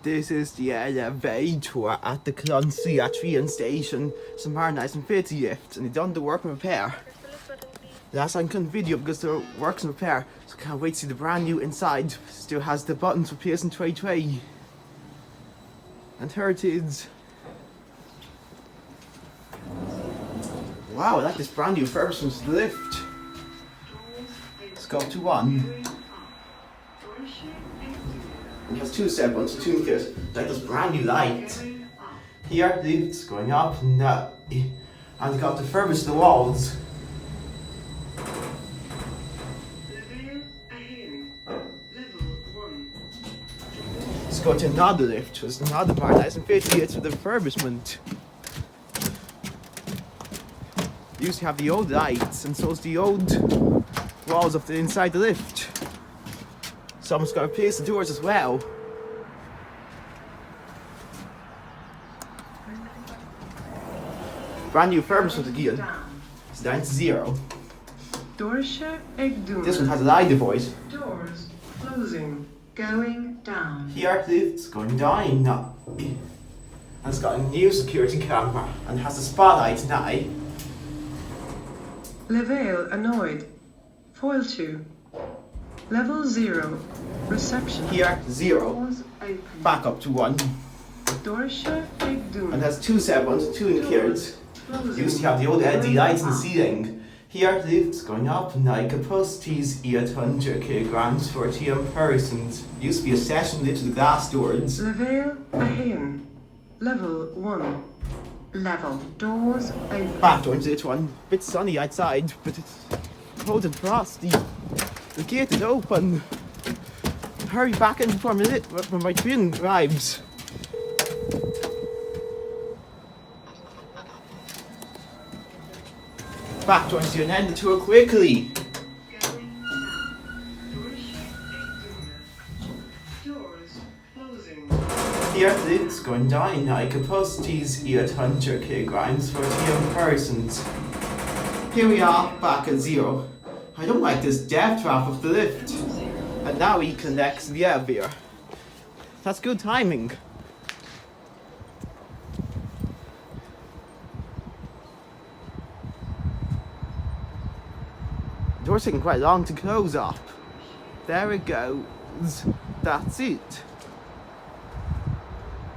This is the elevator at the Clonsilla train station. Some very nice and pretty lifts, and they done the work and repair. Last time I couldn't video because the works and repair, so can't wait to see the brand new inside. Still has the buttons for piercing tray. And here it is. Wow, I like this brand new refurbishment to the lift. Let's go to one. It has two step buttons, two indicators, like this brand new light. Here, the lift's going up and it's got to furbish the walls. Let's go to another lift, there's another part nice and pretty, it's for the refurbishment. You used to have the old lights, and so it's the old walls of the inside the lift. Someone's got to replace the doors as well. Brand new refurbishment again. It's down to 0. This one has a light voice. Doors closing, going down. Here the lift's going down now. And it's got a new security camera and has a spotlight now. Level annoyed. Foil 2. Level 0. Reception. Here 0. Doors open. Back up to 1. And has two set buttons, two indicators. Used to have the old LED lights in the ceiling. Here the lift's going up now. Capacities 800 kilograms for 10 persons. Used to be a session lit to the glass doors. Level ahead. Level 1. Level doors open. Back towards this one. Bit sunny outside, but it's cold and frosty. The gate is open. Hurry back in before my train arrives. Back towards you and end the tour quickly. Doors closing. Here the lift's going down now. Capacities 800 kilograms for 10 persons. Here we are, back at 0. I don't like this depth trap of the lift. And now he connects the elevator. That's good timing. The door's taking quite long to close up. There it goes. That's it.